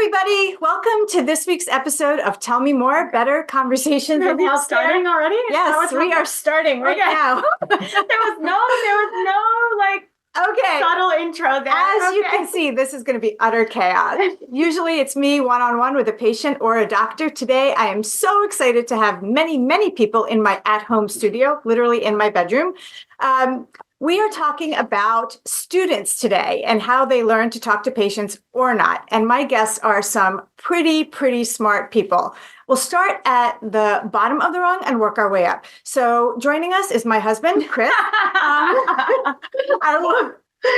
everybody. Welcome to this week's episode of Tell Me More, Better Conversations in Healthcare. Starting already? Yes, we are starting right now. There was no like subtle intro there. As you can see, this is going to be utter chaos. Usually it's me one-on-one with a patient or a doctor. Today, I am so excited to have many people in my at-home studio, literally in my bedroom. We are talking about students today and how they learn to talk to patients or not. And my guests are some pretty smart people. We'll start at the bottom of the rung and work our way up. So joining us is my husband, Chris.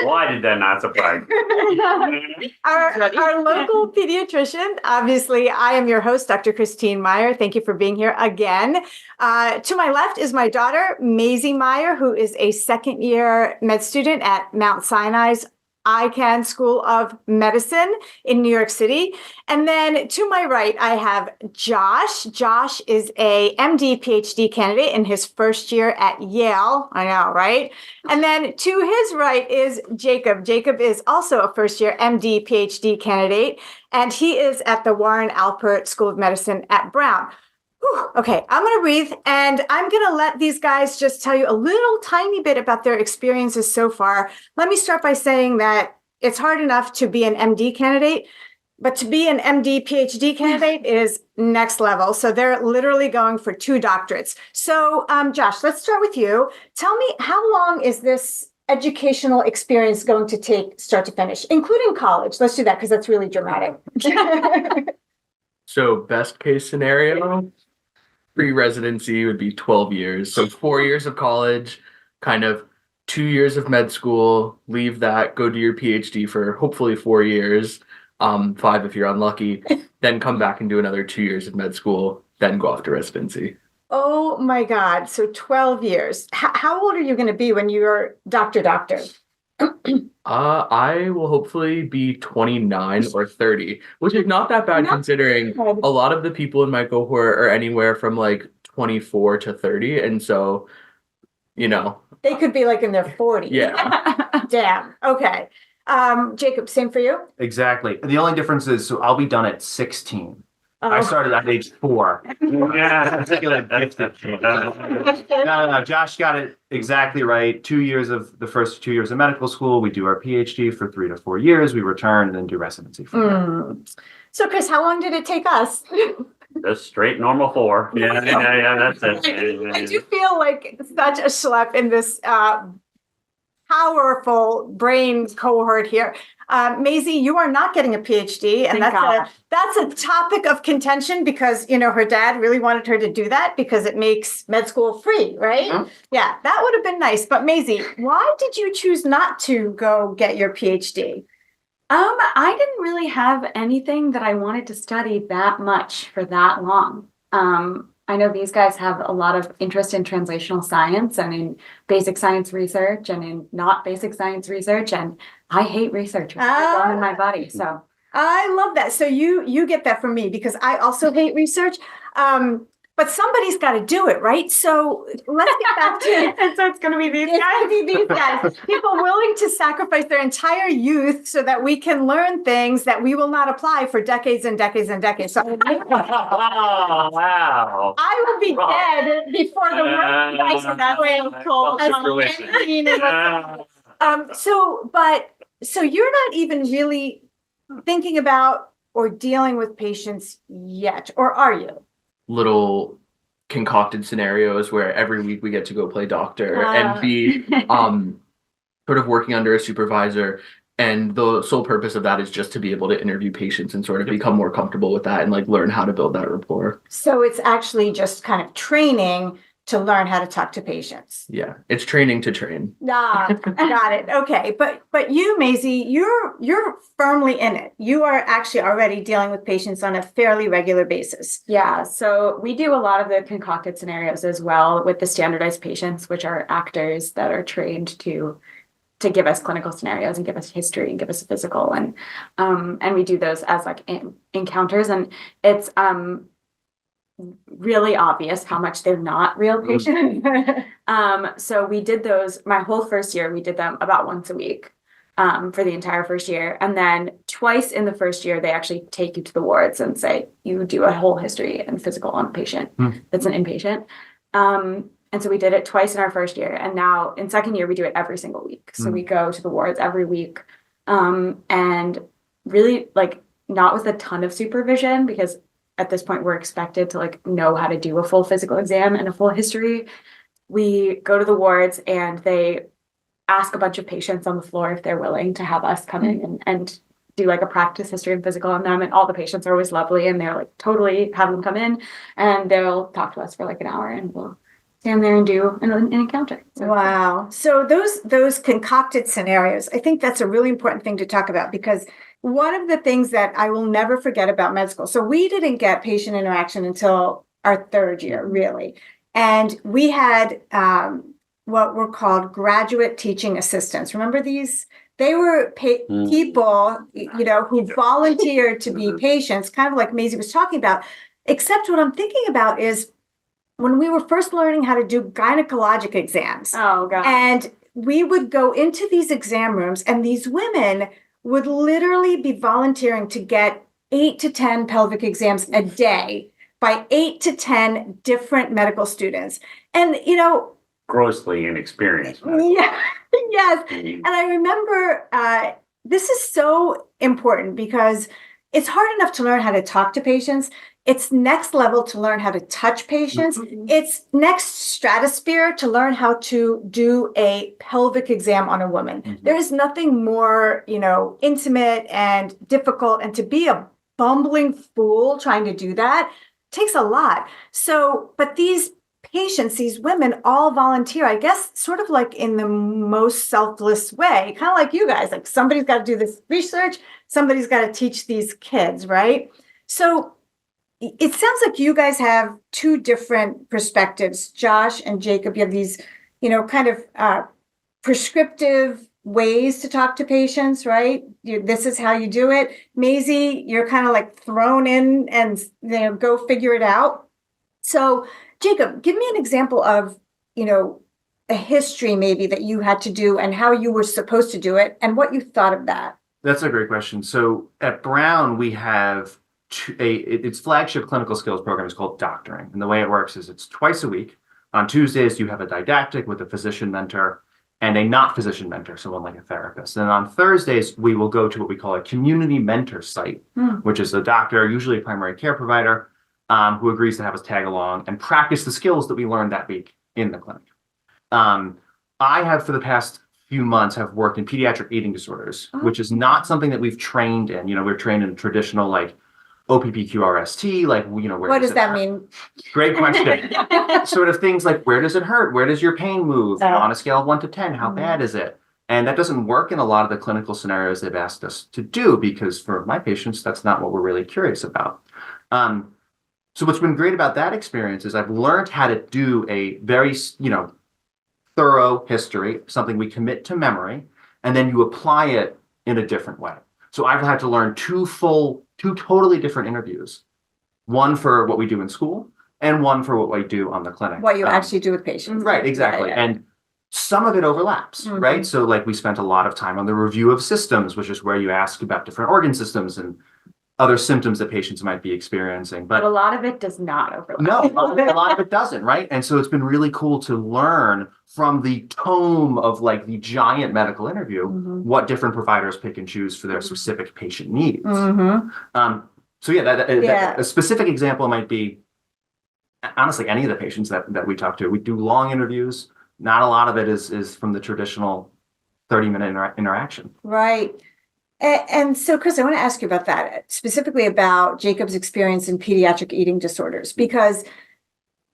Why did that not surprise me? Our local pediatrician. Obviously, I am your host, Dr. Christine Meyer. Thank you for being here again. To my left is my daughter, Maisy Meyer, who is a second-year med student at Mount Sinai's ICANN School of Medicine in New York City. And then to my right, I have Josh. Josh is a MD, PhD candidate in his first year at Yale. I know, right? And then to his right is Jacob. Jacob is also a first-year MD, PhD candidate, and he is at the Warren Alpert School of Medicine at Brown. Whew. Okay, I'm going to breathe, and I'm going to let these guys just tell you a little tiny bit about their experiences so far. Let me start by saying that it's hard enough to be an MD candidate, but to be an MD PhD candidate is next level. So they're literally going for 2 doctorates. So Josh, let's start with you. Tell me, how long is this educational experience going to take start to finish, including college? Let's do that because that's really dramatic. So best case scenario, pre-residency would be 12 years. So 4 years of college, kind of 2 years of med school, leave that, go do your PhD for hopefully 4 years, 5 if you're unlucky, then come back and do another 2 years of med school, then go off to residency. Oh my God. So 12 years. How old are you going to be when you're doctor? I will hopefully be 29 or 30, which is not that bad considering a lot of the people in my cohort are anywhere from like 24 to 30. And so, they could be like in their 40s. Yeah. Damn. Okay. Jacob, same for you? Exactly. The only difference is, so I'll be done at 16. Oh. I started at age 4. Yeah. No. Josh got it exactly right. The first 2 years of medical school, we do our PhD for 3 to 4 years. We return and then do residency. So, Chris, how long did it take us? Just straight normal 4. Yeah, that's it. I do feel like such a schlep in this powerful brain cohort here. Maisy, you are not getting a PhD, and that's a topic of contention because, her dad really wanted her to do that because it makes med school free, right? Mm-hmm. Yeah, that would have been nice. But Maisy, why did you choose not to go get your PhD? I didn't really have anything that I wanted to study that much for that long. I know these guys have a lot of interest in translational science and in basic science research and in not basic science research. And I hate research. It's in my body. So I love that. So you get that from me because I also hate research. But somebody's got to do it, right? So let's get back to it. And so it's going to be these guys. People willing to sacrifice their entire youth so that we can learn things that we will not apply for decades and decades and decades. So wow. I will be dead before the world dies in that way. So you're not even really thinking about or dealing with patients yet, or are you? Little concocted scenarios where every week we get to go play doctor and be sort of working under a supervisor, and the sole purpose of that is just to be able to interview patients and sort of become more comfortable with that and like learn how to build that rapport. So it's actually just kind of training to learn how to talk to patients. Yeah, it's training to train. Got it. Okay, but you, Maisy, you're firmly in it. You are actually already dealing with patients on a fairly regular basis. Yeah, so we do a lot of the concocted scenarios as well with the standardized patients, which are actors that are trained to give us clinical scenarios and give us history and give us a physical, and we do those as like encounters, and it's really obvious how much they're not real patients. So we did those my whole first year. We did them about once a week. for the entire first year. And then twice in the first year, they actually take you to the wards and say, you do a whole history and physical on a patient that's an inpatient. And so we did it twice in our first year. And now in second year, we do it every single week. So we go to the wards every week. And really like not with a ton of supervision, because at this point we're expected to like know how to do a full physical exam and a full history. We go to the wards and they ask a bunch of patients on the floor if they're willing to have us come in and do like a practice history and physical on them. And all the patients are always lovely and they're like totally have them come in and they'll talk to us for like an hour and we'll stand there and do an encounter. So, Wow. So those concocted scenarios, I think that's a really important thing to talk about, because one of the things that I will never forget about med school, so we didn't get patient interaction until our third year, really. And we had what were called graduate teaching assistants. Remember these? They were people, who volunteered to be patients, kind of like Maisy was talking about. Except what I'm thinking about is when we were first learning how to do gynecologic exams. oh god. And we would go into these exam rooms and these women would literally be volunteering to get 8 to 10 pelvic exams a day by 8 to 10 different medical students. And, Grossly inexperienced. yeah, yes. And I remember this is so important because it's hard enough to learn how to talk to patients. It's next level to learn how to touch patients. It's next stratosphere to learn how to do a pelvic exam on a woman. There is nothing more, intimate and difficult. And to be a bumbling fool trying to do that takes a lot. So, but these patients, these women all volunteer, I guess, sort of like in the most selfless way, kind of like you guys, like somebody's got to do this research, somebody's got to teach these kids, right? So it sounds like you guys have two different perspectives, Josh and Jacob. You have these, kind of prescriptive ways to talk to patients, right? This is how you do it. Maisy, you're kind of like thrown in and go figure it out. So Jacob, give me an example of, a history maybe that you had to do and how you were supposed to do it and what you thought of that. That's a great question. So at Brown, we have its flagship clinical skills program is called doctoring. And the way it works is it's twice a week. On Tuesdays, you have a didactic with a physician mentor and a not physician mentor, someone like a therapist. And on Thursdays, we will go to what we call a community mentor site, which is a doctor, usually a primary care provider, who agrees to have us tag along and practice the skills that we learned that week in the clinic. I have, for the past few months, have worked in pediatric eating disorders, which is not something that we've trained in. We're trained in traditional like OPPQRST, like, where What does that mean? Great question. Sort of things like, where does it hurt? Where does your pain move? On a scale of 1 to 10, how bad is it? And that doesn't work in a lot of the clinical scenarios they've asked us to do, because for my patients, that's not what we're really curious about. So what's been great about that experience is I've learned how to do a very, thorough history, something we commit to memory, and then you apply it in a different way. So I've had to learn two totally different interviews, one for what we do in school and one for what we do on the clinic. What you actually do with patients. Right, exactly. Yeah. And some of it overlaps, right? So like we spent a lot of time on the review of systems, which is where you ask about different organ systems and other symptoms that patients might be experiencing. But a lot of it does not overlap. No, a lot of it doesn't, right? And so it's been really cool to learn from the tome of like the giant medical interview, what different providers pick and choose for their specific patient needs. So yeah, a specific example might be, honestly, any of the patients that we talk to. We do long interviews. Not a lot of it is from the traditional 30-minute interaction. Right. And so, Chris, I want to ask you about that, specifically about Jacob's experience in pediatric eating disorders, because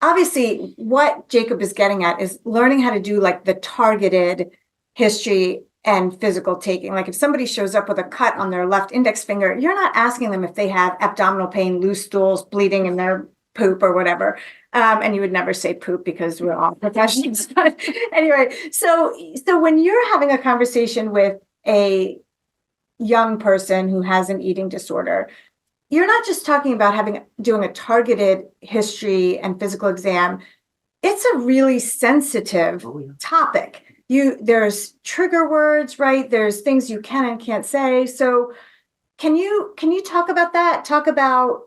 obviously what Jacob is getting at is learning how to do like the targeted history and physical taking. Like if somebody shows up with a cut on their left index finger, you're not asking them if they have abdominal pain, loose stools, bleeding in their poop or whatever. And you would never say poop because we're all professionals. But anyway, so when you're having a conversation with a young person who has an eating disorder, you're not just talking about doing a targeted history and physical exam. It's a really sensitive topic. there's trigger words, right? There's things you can and can't say. So can you talk about that? Talk about,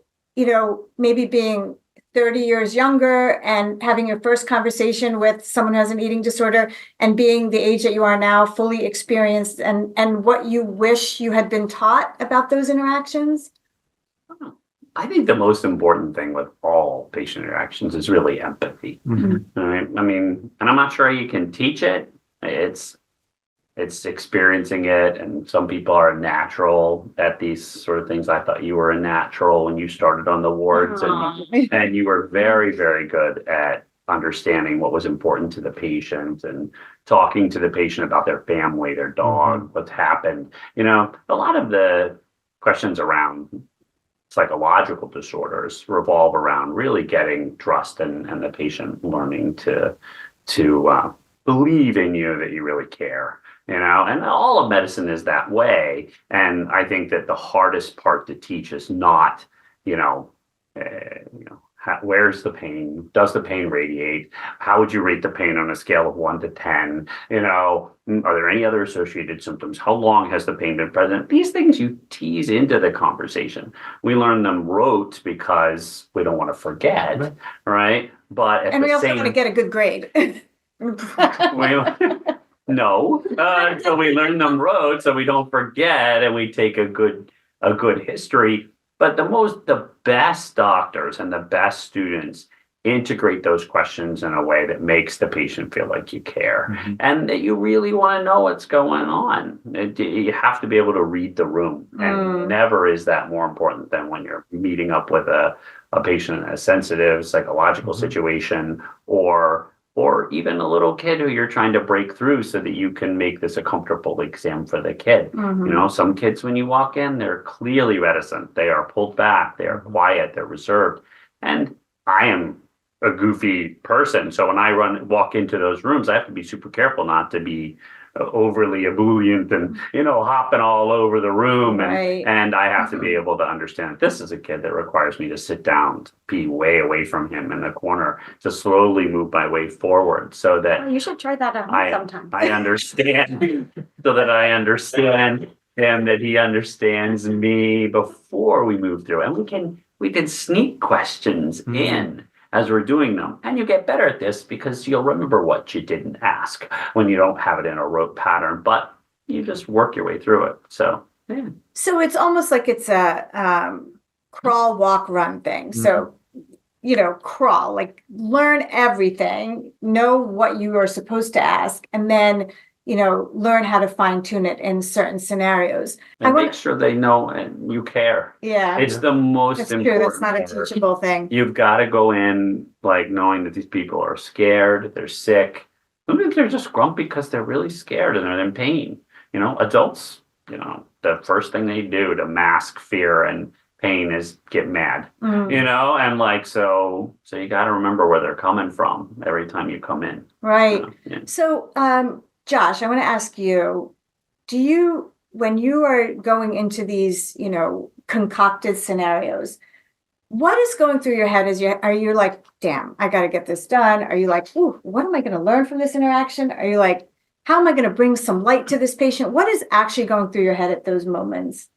maybe being 30 years younger and having your first conversation with someone who has an eating disorder and being the age that you are now, fully experienced, and what you wish you had been taught about those interactions? I think the most important thing with all patient interactions is really empathy. Right? I mean, and I'm not sure you can teach it. It's experiencing it, and some people are natural at these sort of things. I thought you were a natural when you started on the wards, and you were very, very good at understanding what was important to the patient and talking to the patient about their family, their dog, what's happened. A lot of the questions around psychological disorders revolve around really getting trust and the patient learning to believe in you, that you really care. And all of medicine is that way. And I think that the hardest part to teach is not, where's the pain? Does the pain radiate? How would you rate the pain on a scale of 1 to 10? Are there any other associated symptoms? How long has the pain been present? These things you tease into the conversation. We learn them rote because we don't want to forget, right? But we also want to get a good grade. No, so we learn them rote so we don't forget, and we take a good history. But the best doctors and the best students integrate those questions in a way that makes the patient feel like you care and that you really want to know what's going on. You have to be able to read the room, and never is that more important than when you're meeting up with a patient in a sensitive psychological situation, or even a little kid who you're trying to break through so that you can make this a comfortable exam for the kid. Some kids, when you walk in, they're clearly reticent. They are pulled back. They are quiet. They're reserved. And I am a goofy person. So when I walk into those rooms, I have to be super careful not to be overly ebullient and, hopping all over the room. And I have to be able to understand this is a kid that requires me to sit down, to be way away from him in the corner, to slowly move my way forward so that you should try that at home sometime. I understand, so that I understand him, that he understands me before we move through. And we can sneak questions in as we're doing them. And you get better at this because you'll remember what you didn't ask when you don't have it in a rote pattern, but you just work your way through it. So, yeah. So it's almost like it's a crawl, walk, run thing. So, crawl, like learn everything, know what you are supposed to ask, and then learn how to fine tune it in certain scenarios. And make sure they know and you care. Yeah. It's the most important. True. That's not a teachable thing. You've got to go in knowing that these people are scared, they're sick. Sometimes they're just grumpy because they're really scared and they're in pain. Adults, the first thing they do to mask fear and pain is get mad, and so you got to remember where they're coming from every time you come in. Right. So, Josh, I want to ask you, when you are going into these, concocted scenarios, what is going through your head? Are you like, damn, I got to get this done? Are you like, ooh, what am I going to learn from this interaction? Are you like, how am I going to bring some light to this patient? What is actually going through your head at those moments?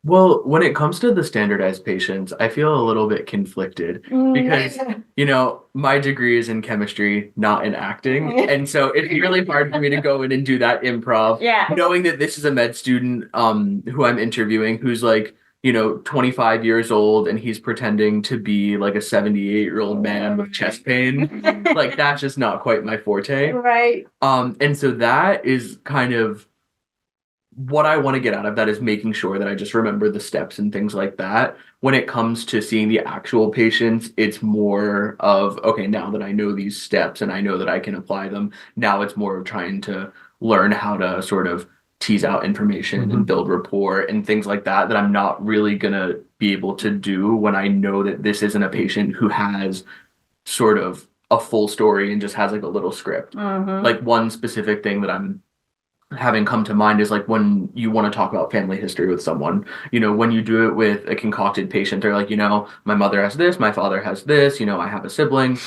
Well, when it comes to the standardized patients, I feel a little bit conflicted because, my degree is in chemistry, not in acting. And so it's really hard for me to go in and do that improv, knowing that this is a med student who I'm interviewing who's 25 years old, and he's pretending to be like a 78-year-old man with chest pain. That's just not quite my forte. Right. And so that is kind of what I want to get out of that, is making sure that I just remember the steps and things like that. When it comes to seeing the actual patients, it's more of, okay, now that I know these steps and I know that I can apply them, now it's more of trying to learn how to sort of tease out information and build rapport and things like that I'm not really going to be able to do when I know that this isn't a patient who has sort of a full story and just has a little script. One specific thing that I'm having come to mind is when you want to talk about family history with someone, when you do it with a concocted patient, they're like, my mother has this, my father has this, I have a sibling.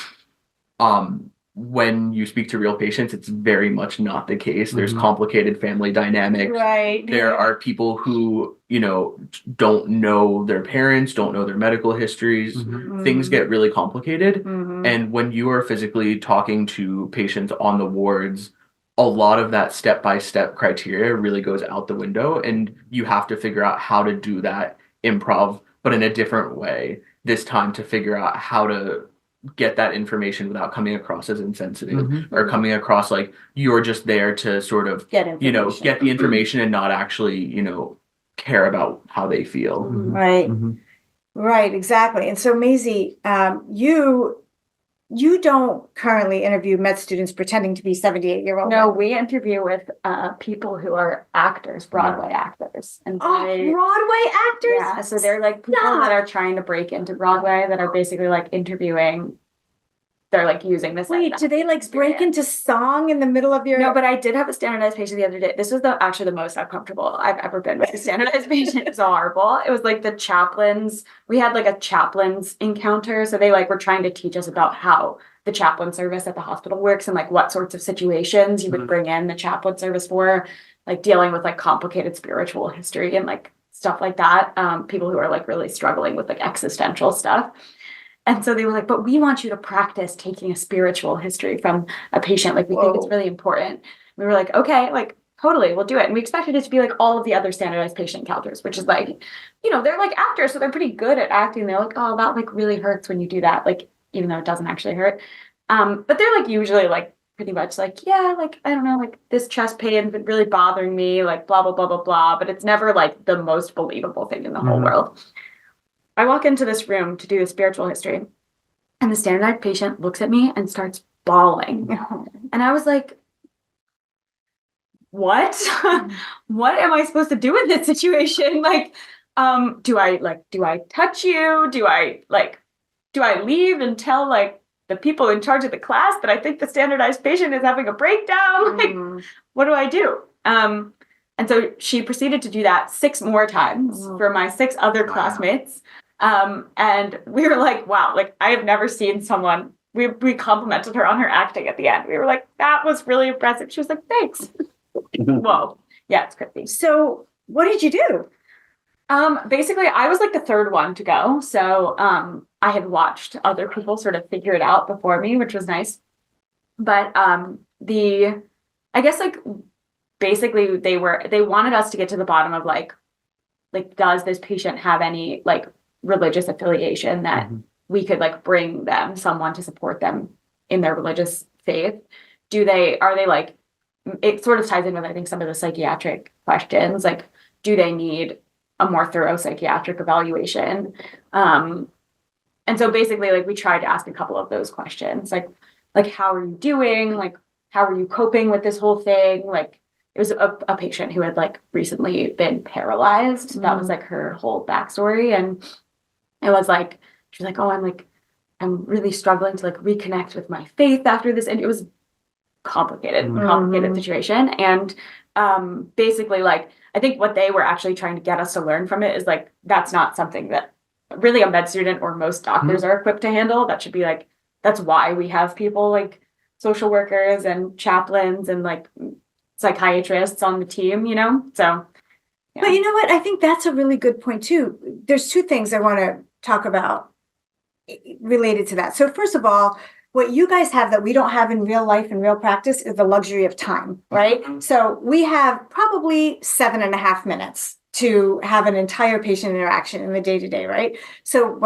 when you speak to real patients, it's very much not the case. There's Mhm. complicated family dynamics. Right. There are people who, don't know their parents, don't know their medical histories. Mhm. Things get really complicated. Mhm. And when you are physically talking to patients on the wards, a lot of that step-by-step criteria really goes out the window, and you have to figure out how to do that improv, but in a different way this time, to figure out how to get that information without coming across as insensitive Mhm. or coming across like you're just there to sort of, Get information. get the information and not actually, care about how they feel. Right. Mhm. Right, exactly. And so, Maisy, you don't currently interview med students pretending to be 78-year-old. No, we interview with people who are actors, Broadway actors. And Oh, they, Broadway actors? yeah, so they're like people Stop. that are trying to break into Broadway that are basically like interviewing. They're like using this. Wait, do they like break into song in the middle of your? No, but I did have a standardized patient the other day. This was actually the most uncomfortable I've ever been with a standardized patient. It was horrible. It was like the chaplains. We had like a chaplains encounter. So they like were trying to teach us about how the chaplain service at the hospital works and like what sorts of situations you would bring in the chaplain service for, like dealing with like complicated spiritual history and like stuff like that. People who are like really struggling with like existential stuff. And so they were like, but we want you to practice taking a spiritual history from a patient. Like, we think it's really important. We were like, okay, like, totally, we'll do it. And we expected it to be like all of the other standardized patient encounters, which is like, they're like actors, so they're pretty good at acting. They're like, oh, that like really hurts when you do that. Like, even though it doesn't actually hurt. But they're like usually like pretty much like, yeah, like, I don't know, like this chest pain's been really bothering me, like blah, blah, blah, blah, blah. But it's never like the most believable thing in the whole world. I walk into this room to do the spiritual history, and the standardized patient looks at me and starts bawling. And I was like, what? What am I supposed to do in this situation? Like, do I touch you? Do I leave and tell like the people in charge of the class that I think the standardized patient is having a breakdown? Like, what do I do? And so she proceeded to do that 6 more times for my 6 other classmates. And we were like, wow, like I have never seen someone, we complimented her on her acting at the end. We were like, that was really impressive. She was like, thanks. Whoa. Yeah, it's crazy. So what did you do? Basically I was like the 3rd one to go. So, I had watched other people sort of figure it out before me, which was nice. But, I guess like basically they wanted us to get to the bottom of like, does this patient have any like religious affiliation that we could like bring them someone to support them in their religious faith? Are they like, it sort of ties in with, I think, some of the psychiatric questions, like, do they need a more thorough psychiatric evaluation? And so basically like we tried to ask a couple of those questions, like how are you doing? Like, how are you coping with this whole thing? Like, it was a patient who had like recently been paralyzed. That was like her whole backstory. And it was like, she was like, oh, I'm really struggling to like reconnect with my faith after this. And it was complicated situation. And basically like, I think what they were actually trying to get us to learn from it is like, that's not something that really a med student or most doctors are equipped to handle. That should be like, that's why we have people like social workers and chaplains and like psychiatrists on the team, so. Yeah. But you know what? I think that's a really good point too. There's 2 things I want to talk about related to that. So first of all, what you guys have that we don't have in real life and real practice is the luxury of time, right? So we have probably 7.5 minutes to have an entire patient interaction in the day-to-day, right? So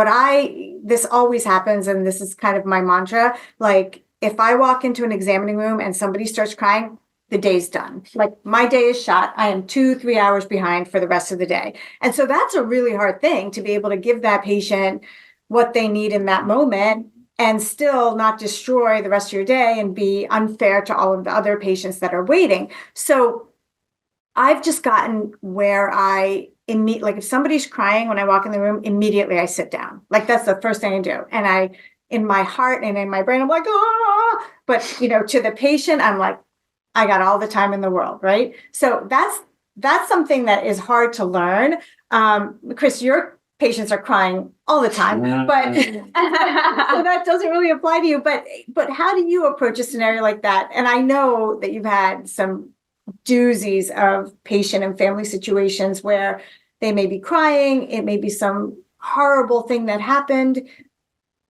this always happens, and this is kind of my mantra, like if I walk into an examining room and somebody starts crying, the day's done. Like my day is shot. I am 2-3 hours behind for the rest of the day. And so that's a really hard thing to be able to give that patient what they need in that moment and still not destroy the rest of your day and be unfair to all of the other patients that are waiting. So I've just gotten where like if somebody's crying when I walk in the room, immediately I sit down. Like that's the first thing I do. And in my heart and in my brain, I'm like, ah, but to the patient, I'm like, I got all the time in the world, right? So that's something that is hard to learn. Chris, you're patients are crying all the time, but so that doesn't really apply to you. But how do you approach a scenario like that? And I know that you've had some doozies of patient and family situations where they may be crying, it may be some horrible thing that happened.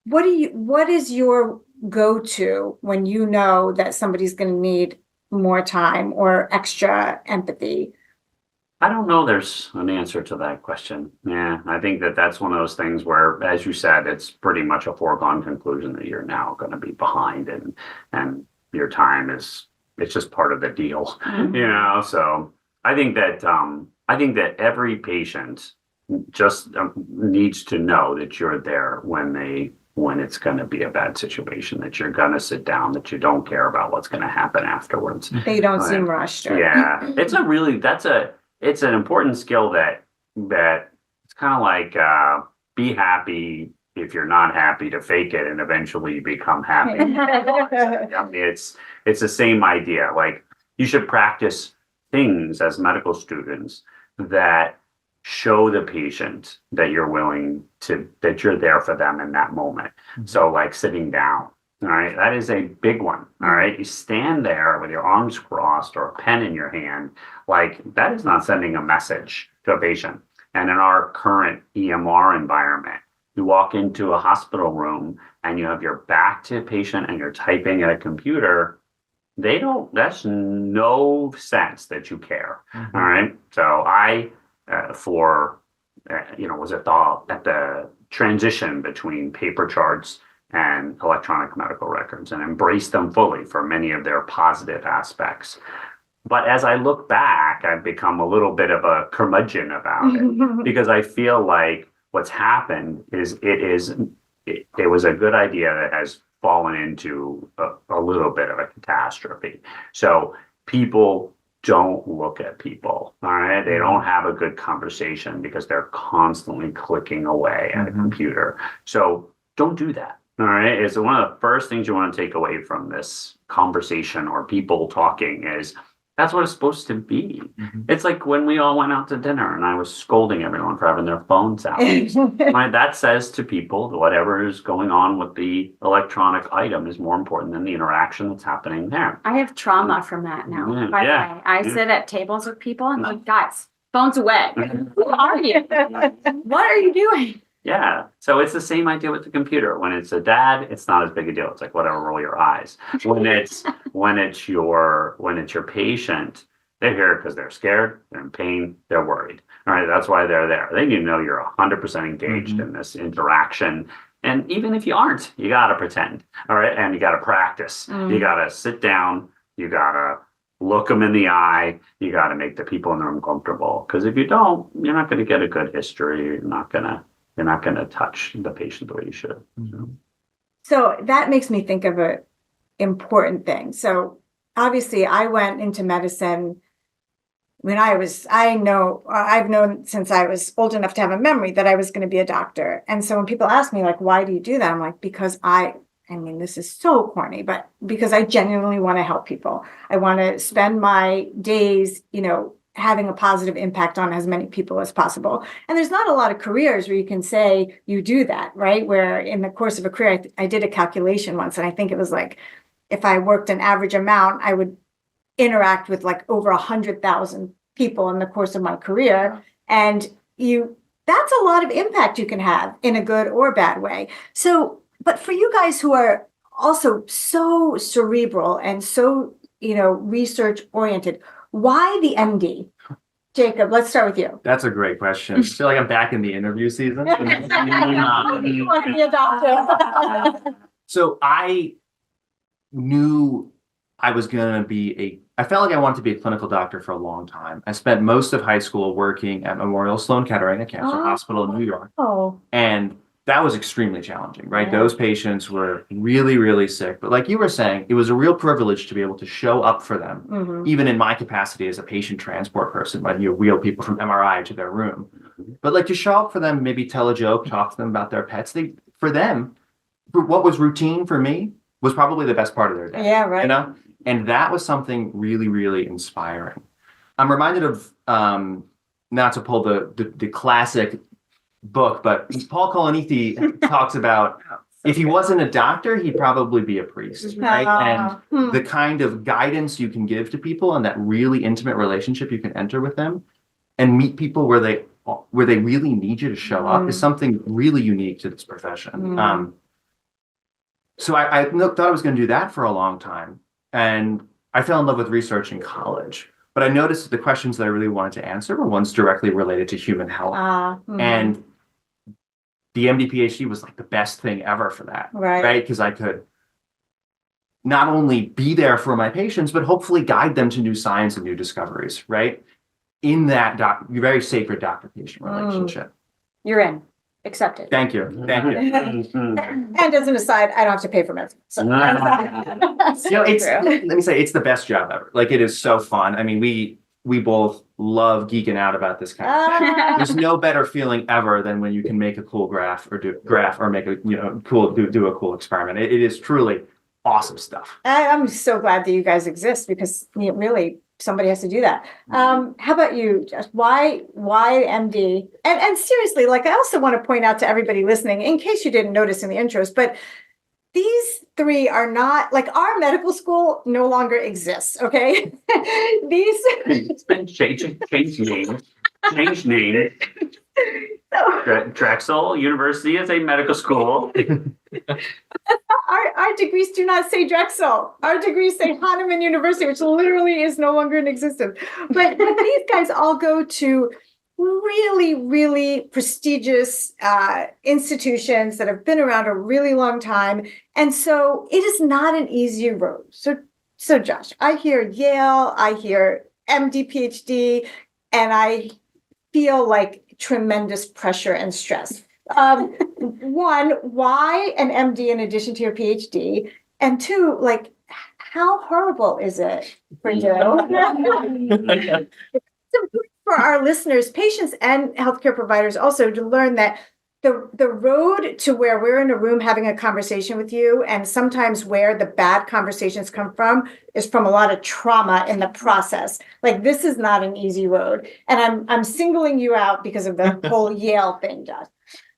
What is your go-to when you know that somebody's going to need more time or extra empathy? I don't know there's an answer to that question. Yeah, I think that's one of those things where, as you said, it's pretty much a foregone conclusion that you're now going to be behind and your time it's just part of the deal, you know? So I think that every patient just needs to know that you're there when it's going to be a bad situation, that you're going to sit down, that you don't care about what's going to happen afterwards. They don't seem rushed. Yeah, it's an important skill that it's kind of like be happy if you're not happy, to fake it and eventually you become happy. I mean, it's the same idea. Like, you should practice things as medical students that show the patient that that you're there for them in that moment. So like sitting down. All right, that is a big one. All right, you stand there with your arms crossed or a pen in your hand. Like, that is not sending a message to a patient. And in our current EMR environment, you walk into a hospital room and you have your back to a patient and you're typing at a computer. That's no sense that you care. All right, so I, was at the transition between paper charts and electronic medical records and embrace them fully for many of their positive aspects. But as I look back, I've become a little bit of a curmudgeon about it because I feel like what's happened is it was a good idea that has fallen into a little bit of a catastrophe. So people don't look at people, all right? They don't have a good conversation because they're constantly clicking away at a computer. So don't do that. All right. It's one of the first things you want to take away from this conversation or people talking is that's what it's supposed to be. It's like when we all went out to dinner and I was scolding everyone for having their phones out. Right? That says to people, whatever is going on with the electronic item is more important than the interaction that's happening there. I have trauma from that now. Yeah. By the way, I sit at tables with people and I'm like, guys, phones away. Who are you? What are you doing? Yeah. So it's the same idea with the computer. When it's a dad, it's not as big a deal. It's like, whatever, roll your eyes. When it's your patient, they're here because they're scared, they're in pain, they're worried. All right. That's why they're there. They need to know you're 100% engaged in this interaction. And even if you aren't, you got to pretend. All right. And you got to practice. You got to sit down. You got to look them in the eye. You got to make the people in the room comfortable. Because if you don't, you're not going to get a good history. You're not going to touch the patient the way you should. So that makes me think of an important thing. So obviously I went into medicine when I've known since I was old enough to have a memory that I was going to be a doctor. And so when people ask me, like, why do you do that? I'm like, because I mean, this is so corny, but because I genuinely want to help people. I want to spend my days, having a positive impact on as many people as possible. And there's not a lot of careers where you can say you do that, right? Where in the course of a career, I did a calculation once, and I think it was like, if I worked an average amount, I would interact with like over 100,000 people in the course of my career. And that's a lot of impact you can have in a good or bad way. So, but for you guys who are also so cerebral and so, research oriented, why the MD? Jacob, let's start with you. That's a great question. I feel like I'm back in the interview season. You want to be a doctor. So I knew I was going to be I felt like I wanted to be a clinical doctor for a long time. I spent most of high school working at Memorial Sloan Kettering, a cancer hospital in New York. And that was extremely challenging, right? Yeah. Those patients were really, really sick. But like you were saying, it was a real privilege to be able to show up for them, even in my capacity as a patient transport person, when you wheel people from MRI to their room. But like to show up for them, maybe tell a joke, talk to them about their pets. For what was routine for me was probably the best part of their day. Yeah, right. And that was something really, really inspiring. I'm reminded of, not to pull the classic book, but Paul Kolonithy talks about if he wasn't a doctor, he'd probably be a priest, right? And the kind of guidance you can give to people and that really intimate relationship you can enter with them and meet people where they really need you to show up is something really unique to this profession. So I thought I was going to do that for a long time. And I fell in love with research in college. But I noticed that the questions that I really wanted to answer were ones directly related to human health. And the MD PhD was like the best thing ever for that, right? Because I could not only be there for my patients, but hopefully guide them to new science and new discoveries, right? In that very sacred doctor-patient relationship. You're in. Accepted. Thank you. Thank you. And as an aside, I don't have to pay for medicine. So. Let me say, it's the best job ever. Like, it is so fun. I mean, we both love geeking out about this kind of stuff. There's no better feeling ever than when you can make a cool graph or make a do a cool experiment. It is truly awesome stuff. I'm so glad that you guys exist because really somebody has to do that. How about you, Josh? Why MD? And seriously, like, I also want to point out to everybody listening, in case you didn't notice in the intros, but these three are not, like, our medical school no longer exists, okay? It's been changed name. Drexel University is a medical school. Our degrees do not say Drexel. Our degrees say Hahnemann University, which literally is no longer in existence. But these guys all go to really, really prestigious institutions that have been around a really long time. And so it is not an easy road. So Josh, I hear Yale, I hear MD, PhD, and I feel like tremendous pressure and stress. One, why an MD in addition to your PhD? And two, like, how horrible is it for you? For our listeners, patients, and healthcare providers also to learn that the road to where we're in a room having a conversation with you, and sometimes where the bad conversations come from, is from a lot of trauma in the process. Like, this is not an easy road. And I'm singling you out because of the whole Yale thing, Josh.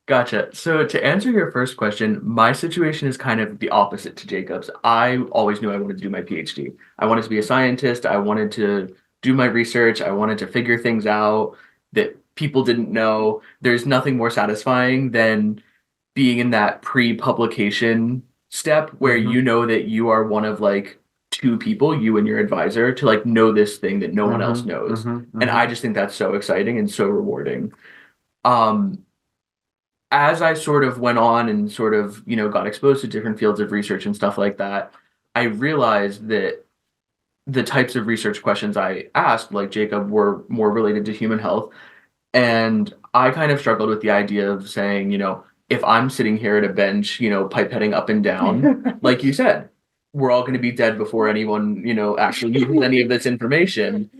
Gotcha. So to answer your first question, my situation is kind of the opposite to Jacob's. I always knew I wanted to do my PhD. I wanted to be a scientist. I wanted to do my research. I wanted to figure things out that people didn't know. There's nothing more satisfying than being in that pre-publication step where you know that you are one of like two people, you and your advisor, to like know this thing that no one else knows. And I just think that's so exciting and so rewarding. As I sort of went on and sort of, got exposed to different fields of research and stuff like that, I realized that the types of research questions I asked, like Jacob, were more related to human health. And I kind of struggled with the idea of saying, if I'm sitting here at a bench, pipetting up and down, like you said, we're all going to be dead before anyone, actually uses any of this information.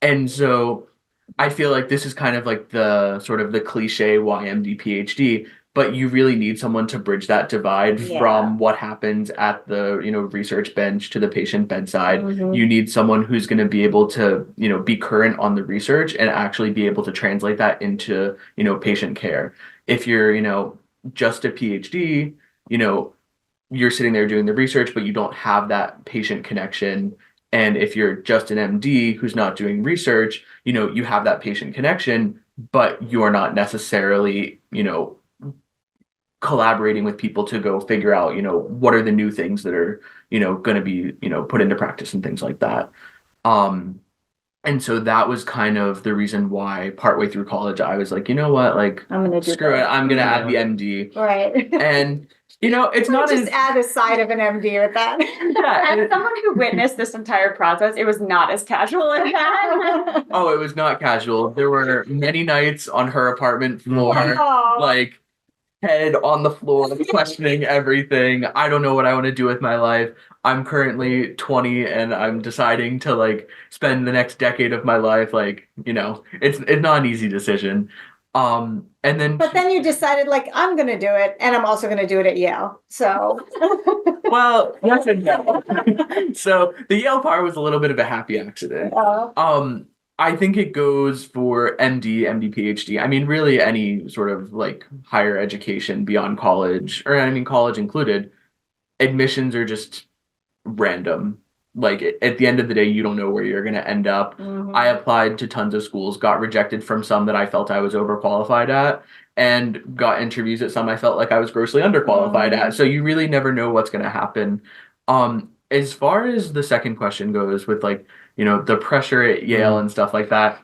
And so I feel like this is kind of like the sort of the cliche YMD PhD, but you really need someone to bridge that divide from what happens at the, research bench to the patient bedside. You need someone who's going to be able to, be current on the research and actually be able to translate that into, patient care. If you're, just a PhD, you're sitting there doing the research, but you don't have that patient connection. And if you're just an MD who's not doing research, you have that patient connection, but you are not necessarily, collaborating with people to go figure out, what are the new things that are, going to be, put into practice and things like that. And so that was kind of the reason why partway through college, I was like, you know what, like, I'm going to do screw it. I'm going to add the MD. Right. And, it's not just add a side of an MD with that. As someone who witnessed this entire process, it was not as casual as that. Oh, it was not casual. There were many nights on her apartment floor, like head on the floor, questioning everything. I don't know what I want to do with my life. I'm currently 20 and I'm deciding to like spend the next decade of my life. Like, it's not an easy decision. But then you decided, like, I'm going to do it, and I'm also going to do it at Yale. So, well, yes and no. So the Yale part was a little bit of a happy accident. I think it goes for MD, PhD. I mean, really any sort of like higher education beyond college, or I mean, college included, admissions are just random. Like at the end of the day, you don't know where you're going to end up. I applied to tons of schools, got rejected from some that I felt I was overqualified at, and got interviews at some I felt like I was grossly underqualified at. So you really never know what's going to happen. As far as the second question goes, with like, you know, the pressure at Yale and stuff like that,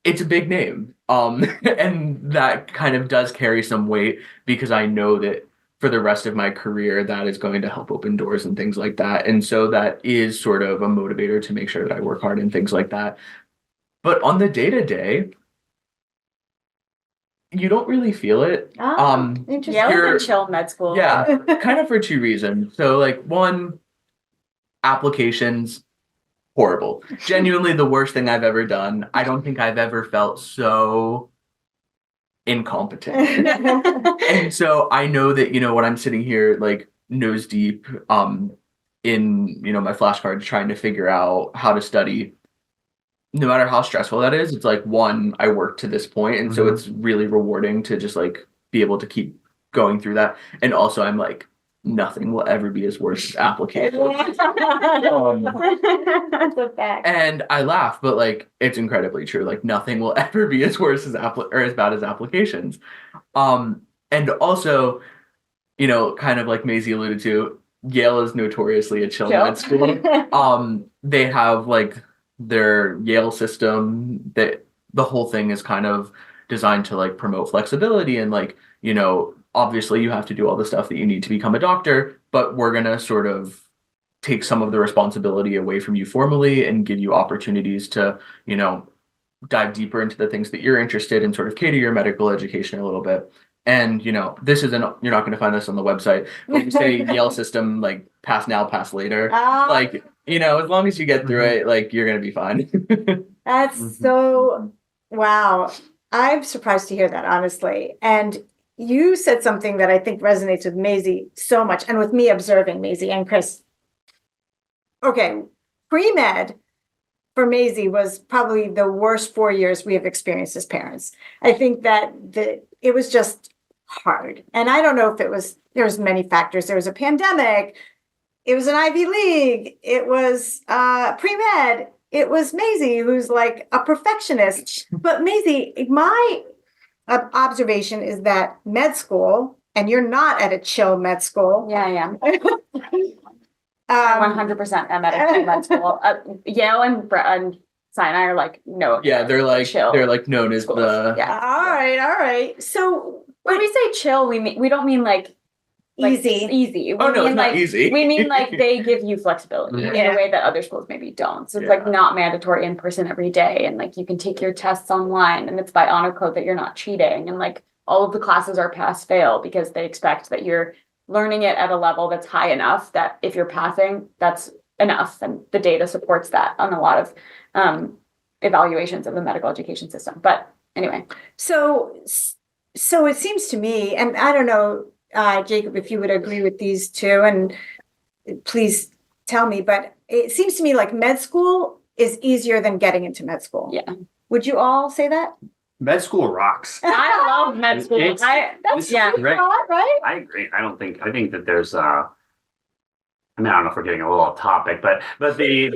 it's a big name. And that kind of does carry some weight, because I know that for the rest of my career, that is going to help open doors and things like that. And so that is sort of a motivator to make sure that I work hard and things like that. But on the day-to-day, you don't really feel it. Interesting. Yale is a chill med school. Yeah, kind of for two reasons. So like, one, applications, horrible. Genuinely the worst thing I've ever done. I don't think I've ever felt so incompetent. And so I know that, you know, when I'm sitting here like nose deep in, you know, my flashcards trying to figure out how to study, no matter how stressful that is, it's like, one, I worked to this point, and so it's really rewarding to just like be able to keep going through that. And also I'm like, nothing will ever be as worse as application. That's a fact. And I laugh, but like, it's incredibly true. Like, nothing will ever be as worse as or as bad as applications. And also, you know, kind of like Maisy alluded to, Yale is notoriously a chill med school. They have like their Yale system, that the whole thing is kind of designed to like promote flexibility, and like, you know, obviously you have to do all the stuff that you need to become a doctor, but we're going to sort of take some of the responsibility away from you formally and give you opportunities to, you know, dive deeper into the things that you're interested in, sort of cater your medical education a little bit. And, you know, this isn't, you're not going to find this on the website, but we say Yale system, like pass now, pass later. Like, you know, as long as you get through it, like you're going to be fine. That's so, wow. I'm surprised to hear that, honestly. And you said something that I think resonates with Maisy so much, and with me observing Maisy and Chris. Okay, pre-med for Maisy was probably the worst 4 years we have experienced as parents. I think that it was just hard. And I don't know if there was many factors. There was a pandemic. It was an Ivy League. It was pre-med. It was Maisy, who's like a perfectionist. But Maisy, my observation is that med school, and you're not at a chill med school. Yeah, I am. 100% am at a chill med school. Yale and Sinai are like, no. Yeah, they're like chill. They're like known as the. Yeah. All right. So when we say chill, we don't mean like easy. Easy. Oh no, it's not like, easy. We mean like they give you flexibility in Yeah. a way that other schools maybe don't. So it's like not mandatory in person every day, and like you can take your tests online, and it's by honor code that you're not cheating, and like all of the classes are pass fail because they expect that you're learning it at a level that's high enough that if you're passing, that's enough, and the data supports that on a lot of evaluations of the medical education system. But anyway, So it seems to me, and I don't know, Jacob, if you would agree with these two, and please tell me, but it seems to me like med school is easier than getting into med school. yeah, Would you all say that? Med school rocks. I love med school. It's- That's yeah. Right. Right? I agree. I think that there's I mean, I don't know if we're getting a little off topic, but the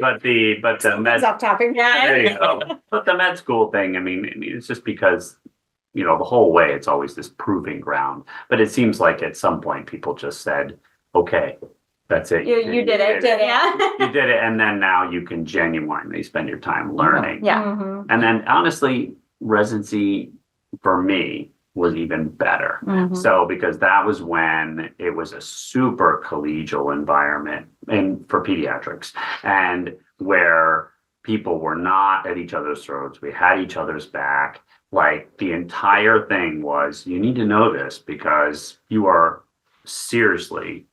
med. It's off topic. There you go. But the med school thing, I mean, it's just because, you know, the whole way it's always this proving ground. But it seems like at some point people just said, okay, that's it. You did it. Yeah. You did it. And then now you can genuinely spend your time learning. Yeah. Mhm. And then honestly, residency for me was even better. Mhm. So because that was when it was a super collegial environment and for pediatrics, and where people were not at each other's throats. We had each other's back. Like the entire thing was, you need to know this because you are seriously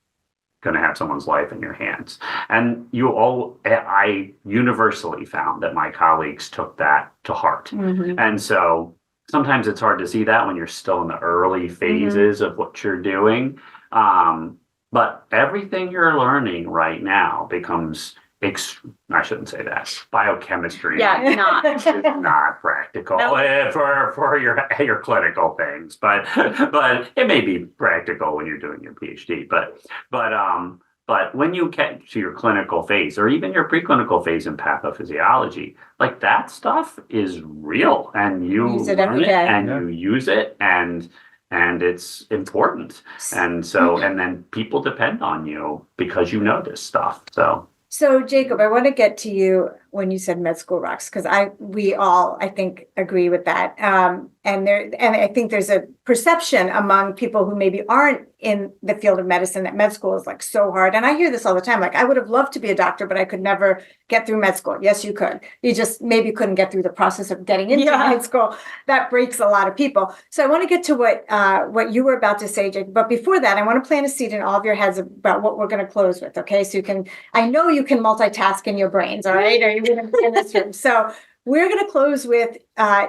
going to have someone's life in your hands. And I universally found that my colleagues took that to heart. Mhm. And so sometimes it's hard to see that when you're still in the early phases of what you're doing. But everything you're learning right now becomes I shouldn't say that. Biochemistry Yeah, not. is not practical for your clinical things, but it may be practical when you're doing your PhD. But when you get to your clinical phase or even your preclinical phase in pathophysiology, like that stuff is real, and you Use it learn every it day. and you use it, and it's important. And so, and then people depend on you because you know this stuff. So Jacob, I want to get to you when you said med school rocks, because we all, I think, agree with that. And I think there's a perception among people who maybe aren't in the field of medicine that med school is like so hard. And I hear this all the time. Like, I would have loved to be a doctor, but I could never get through med school. Yes, you could. You just maybe couldn't get through the process of getting into med school. That breaks a lot of people. So I want to get to what you were about to say, Jacob. But before that, I want to plant a seed in all of your heads about what we're going to close with. Okay, so I know you can multitask in your brains. All right, or you're going to be in this room. So we're going to close with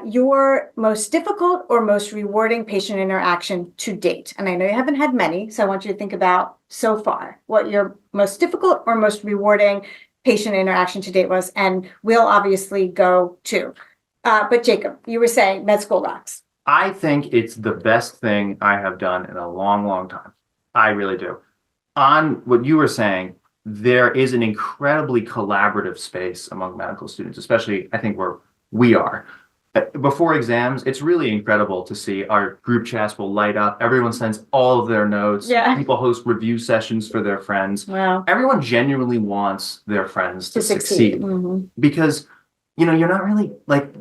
your most difficult or most rewarding patient interaction to date. And I know you haven't had many, so I want you to think about so far what your most difficult or most rewarding patient interaction to date was. And we'll obviously go too. But Jacob, you were saying med school rocks. I think it's the best thing I have done in a long, long time. I really do. On what you were saying, there is an incredibly collaborative space among medical students, especially I think where we are. Before exams, it's really incredible to see our group chats will light up. Everyone sends all of their notes. Yeah. People host review sessions for their friends. Wow. Everyone genuinely wants their friends to succeed. Mm-hmm. Because, you're not really like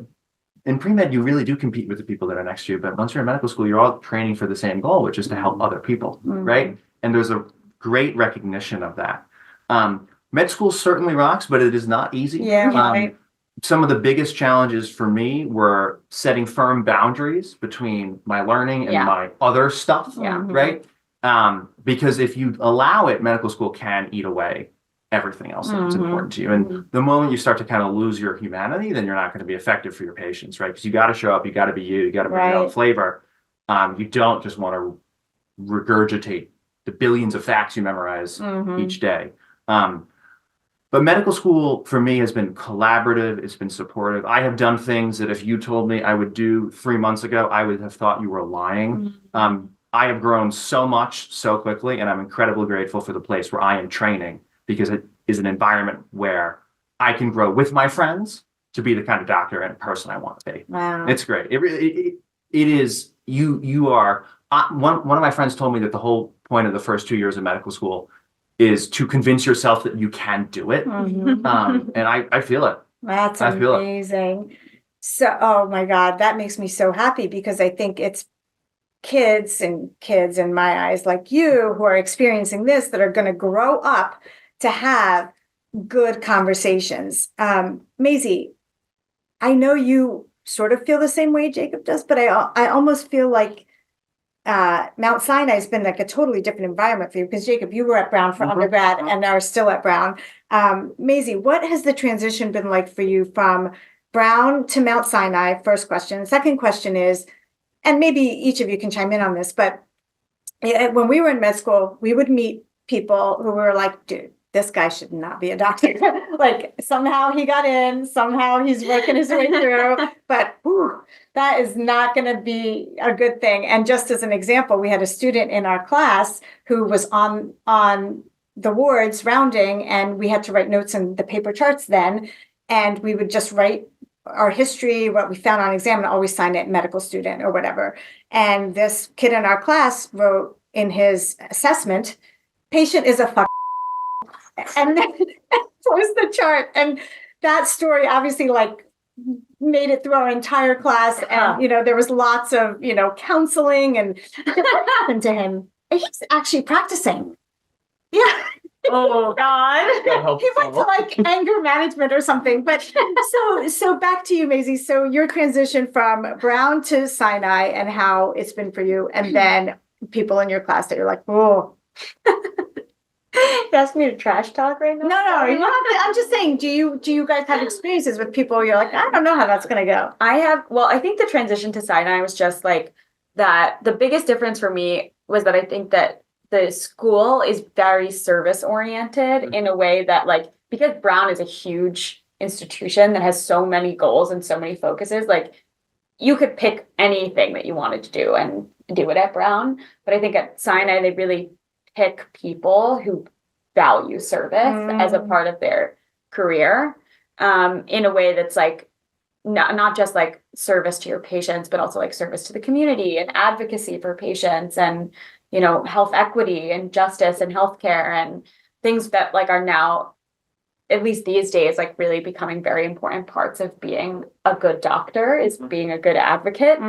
in pre-med, you really do compete with the people that are next to you. But once you're in medical school, you're all training for the same goal, which is to help other people, right? And there's a great recognition of that. Med school certainly rocks, but it is not easy. Yeah, right. Some of the biggest challenges for me were setting firm boundaries between my learning and my other stuff, right? Because if you allow it, medical school can eat away everything else that's important to you. And the moment you start to kind of lose your humanity, then you're not going to be effective for your patients, right? Because you got to show up, you got to be you got to bring your own flavor. You don't just want to regurgitate the billions of facts you memorize each day. But medical school for me has been collaborative. It's been supportive. I have done things that if you told me I would do 3 months ago, I would have thought you were lying. I have grown so much so quickly, and I'm incredibly grateful for the place where I am training, because it is an environment where I can grow with my friends to be the kind of doctor and person I want to be. Wow. It's great. It is, you are, one of my friends told me that the whole point of the first 2 years of medical school is to convince yourself that you can do it. And I feel it. That's I feel amazing. So, oh my God, that makes me so happy, because I think it's kids in my eyes like you who are experiencing this that are going to grow up to have good conversations. Maisy, I know you sort of feel the same way Jacob does, but I almost feel like Mount Sinai has been like a totally different environment for you, because Jacob, you were at Brown for undergrad and are still at Brown. Maisy, what has the transition been like for you from Brown to Mount Sinai? First question. Second question is, and maybe each of you can chime in on this, but when we were in med school, we would meet people who were like, dude, this guy should not be a doctor. Like, somehow he got in, somehow he's working his way through, but that is not going to be a good thing. And just as an example, we had a student in our class who was on the wards rounding, and we had to write notes in the paper charts then, and we would just write our history, what we found on exam, and always sign it medical student or whatever. And this kid in our class wrote in his assessment, patient is a fuck. And then closed the chart. And that story obviously like made it through our entire class. And, there was lots of, counseling and what happened to him. And he's actually practicing. Yeah. Oh God. He went to like anger management or something. But so back to you, Maisy. So your transition from Brown to Sinai and how it's been for you, and then people in your class that you're like, oh. You asked me to trash talk right now? No, you don't have to. I'm just saying, do you guys have experiences with people where you're like, I don't know how that's gonna go? I think the transition to Sinai was just like that. The biggest difference for me was that I think that the school is very service oriented in a way that like because Brown is a huge institution that has so many goals and so many focuses, like you could pick anything that you wanted to do and do it at Brown. But I think at Sinai, they really pick people who value service as a part of their career, in a way that's like not just like service to your patients, but also like service to the community and advocacy for patients and, you know, health equity and justice and healthcare and things that like are now, at least these days, like really becoming very important parts of being a good doctor is being a good advocate,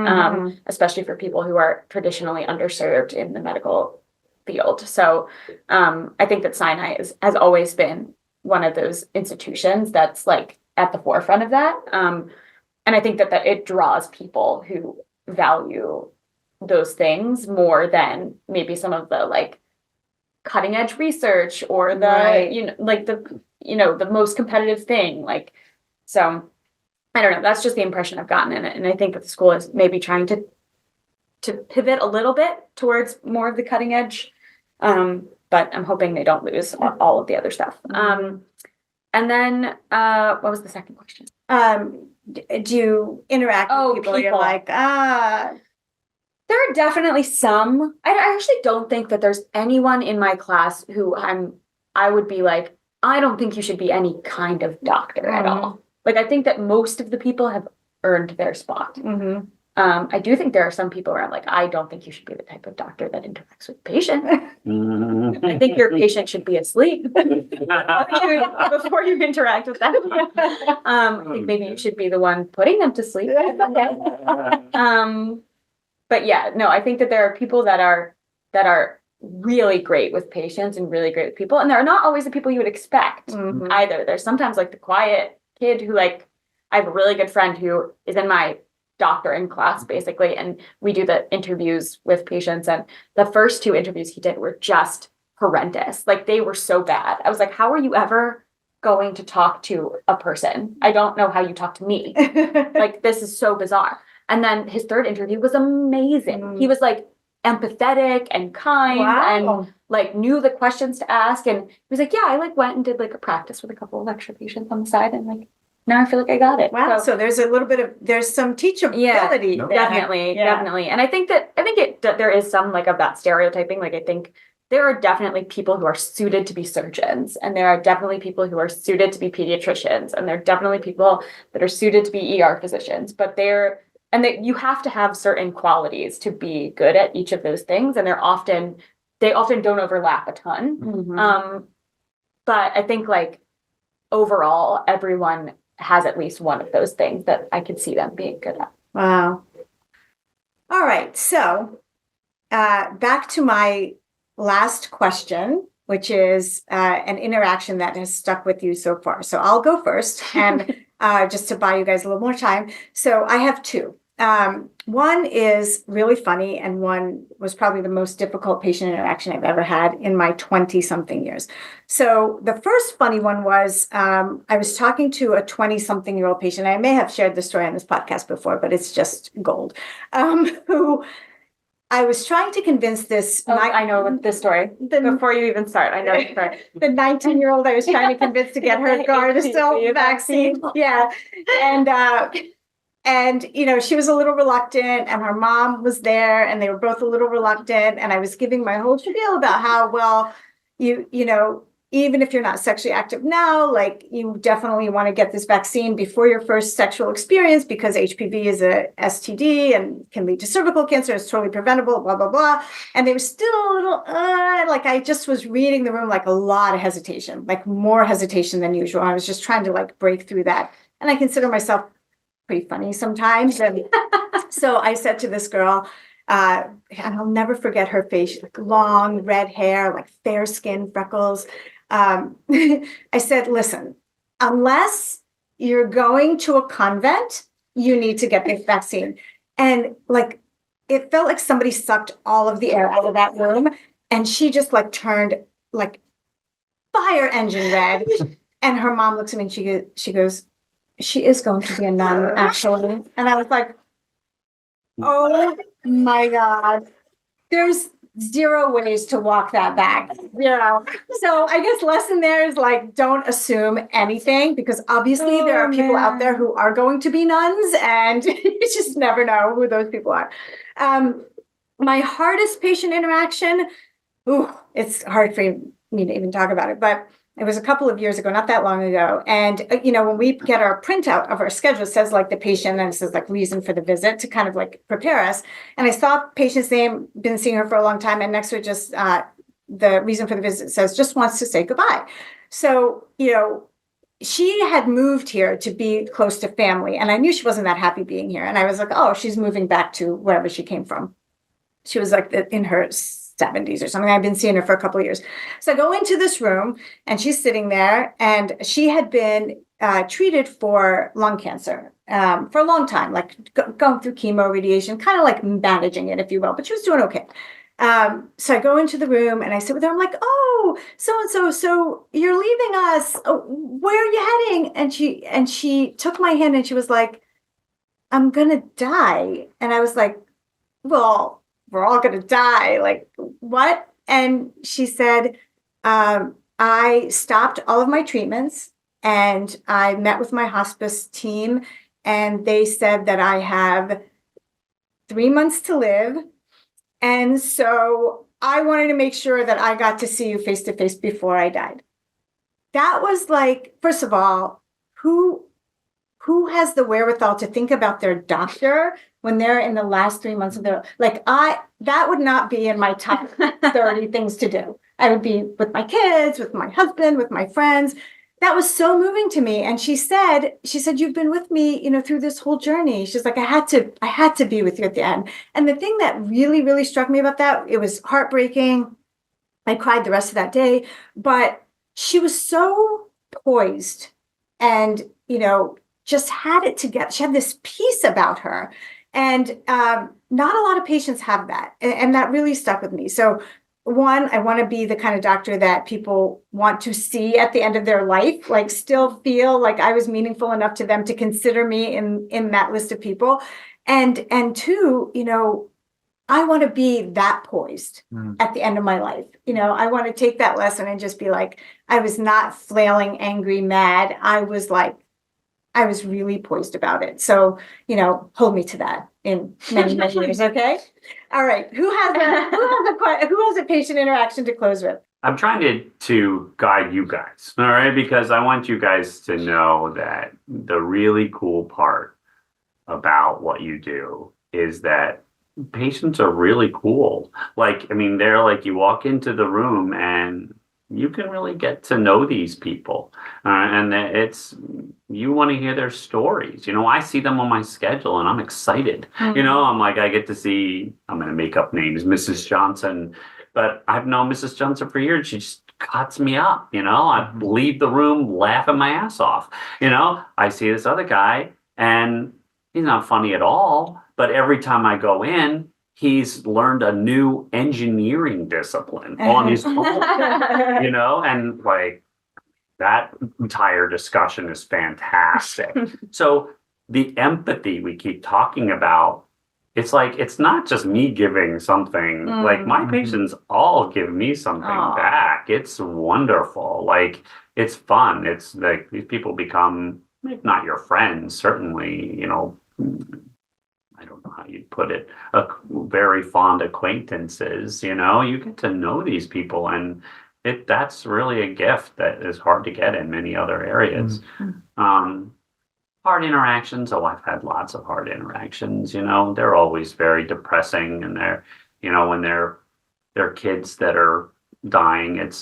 especially for people who are traditionally underserved in the medical field. So I think that Sinai has always been one of those institutions that's like at the forefront of that. And I think that it draws people who value those things more than maybe some of the like cutting edge research or the, you know, like the most competitive thing. Like, so I don't know, that's just the impression I've gotten in it. And I think that the school is maybe trying to pivot a little bit towards more of the cutting edge. But I'm hoping they don't lose all of the other stuff. And then what was the second question? Do you interact with people? You're like, there are definitely some. I actually don't think that there's anyone in my class who I would be like, I don't think you should be any kind of doctor at all. Like, I think that most of the people have earned their spot. I do think there are some people where I'm like, I don't think you should be the type of doctor that interacts with patients. I think your patient should be asleep before you interact with them. I think maybe you should be the one putting them to sleep. But yeah, no, I think that there are people that are really great with patients and really great with people. And they're not always the people you would expect either. There's sometimes like the quiet kid who like, I have a really good friend who is in my doctoring class basically, and we do the interviews with patients, and the first 2 interviews he did were just horrendous. Like they were so bad. I was like, how are you ever going to talk to a person? I don't know how you talk to me. Like this is so bizarre. And then his 3rd interview was amazing. He was like empathetic and kind and like knew the questions to ask, and he was like, yeah, I like went and did like a practice with a couple of extra patients on the side, and like now I feel like I got it. Wow. So there's a little bit of, there's some teachability. Yeah, definitely. And I think there is some like of that stereotyping. Like I think there are definitely people who are suited to be surgeons, and there are definitely people who are suited to be pediatricians, and there are definitely people that are suited to be ER physicians, but you have to have certain qualities to be good at each of those things. And they often don't overlap a ton. But I think like overall, everyone has at least one of those things that I could see them being good at. Wow. All right. So back to my last question, which is an interaction that has stuck with you so far. So I'll go first, and just to buy you guys a little more time. So I have 2. One is really funny, and one was probably the most difficult patient interaction I've ever had in my 20-something years. So the first funny one was I was talking to a 20-something-year-old patient. I may have shared this story on this podcast before, but it's just gold. Who I was trying to convince this. I know this story. Before you even start, I know the story. The 19-year-old I was trying to convince to get her Gardasil vaccine. Yeah. And, you know, she was a little reluctant, and her mom was there, and they were both a little reluctant. And I was giving my whole spiel about how, well, you know, even if you're not sexually active now, like you definitely want to get this vaccine before your first sexual experience, because HPV is a STD and can lead to cervical cancer. It's totally preventable, blah, blah, blah. And they were still a little, like I just was reading the room, like a lot of hesitation, like more hesitation than usual. I was just trying to like break through that. And I consider myself pretty funny sometimes. And so I said to this girl, and I'll never forget her face, like long red hair, like fair skin, freckles. I said, listen, unless you're going to a convent, you need to get this vaccine. And like, it felt like somebody sucked all of the air out of that room. And she just like turned like fire engine red. And her mom looks at me and she goes, she is going to be a nun, actually. And I was like, oh my God. zero ways to walk that back. So I guess lesson there is like, don't assume anything, because obviously there are people out there who are going to be nuns, and you just never know who those people are. My hardest patient interaction, it's hard for me to even talk about it, but it was a couple of years ago, not that long ago. And, when we get our printout of our schedule, it says like the patient, and it says like reason for the visit to kind of like prepare us. And I saw patient's name, been seeing her for a long time. And next to it, just the reason for the visit says just wants to say goodbye. So, she had moved here to be close to family. And I knew she wasn't that happy being here. And I was like, oh, she's moving back to wherever she came from. She was like in her 70s or something. I've been seeing her for a couple of years. So I go into this room and she's sitting there, and she had been treated for lung cancer for a long time, like going through chemo, radiation, kind of like managing it, if you will, but she was doing okay. So I go into the room and I sit with her. I'm like, oh, so-and-so, so you're leaving us. Oh, where are you heading? And she took my hand and she was like, I'm going to die. And I was like, well, we're all going to die. Like, what? And she said, I stopped all of my treatments and I met with my hospice team, and they said that I have 3 months to live. And so I wanted to make sure that I got to see you face to face before I died. That was like, first of all, who has the wherewithal to think about their doctor when they're in the last 3 months of their, that would not be in my top 30 things to do. I would be with my kids, with my husband, with my friends. That was so moving to me. And she said, you've been with me, through this whole journey. She's like, I had to be with you at the end. And the thing that really, really struck me about that, it was heartbreaking. I cried the rest of that day, but she was so poised and, just had it together. She had this peace about her. And not a lot of patients have that. And that really stuck with me. So one, I want to be the kind of doctor that people want to see at the end of their life, like still feel like I was meaningful enough to them to consider me in that list of people. And two, I want to be that poised at the end of my life. I want to take that lesson and just be like, I was not flailing, angry, mad. I was really poised about it. So, hold me to that in many, many years. Okay. All right. Who has a patient interaction to close with? I'm trying to guide you guys, all right? Because I want you guys to know that the really cool part about what you do is that patients are really cool. They're like, you walk into the room and you can really get to know these people. And you want to hear their stories. I see them on my schedule and I'm excited. Mm-hmm. I'm like, I get to see, I'm going to make up names, Mrs. Johnson, but I've known Mrs. Johnson for years. She just cuts me up. I leave the room laughing my ass off. I see this other guy and he's not funny at all, but every time I go in, he's learned a new engineering discipline on his own, and like that entire discussion is fantastic. So the empathy we keep talking about, it's like, it's not just me giving something, like my patients all give me something back. It's wonderful. Like, it's fun. It's like these people become, if not your friends, certainly, I don't know how you'd put it, very fond acquaintances. You get to know these people, and that's really a gift that is hard to get in many other areas. Hard interactions. Oh, I've had lots of hard interactions. They're always very depressing, and when they're kids that are dying, it's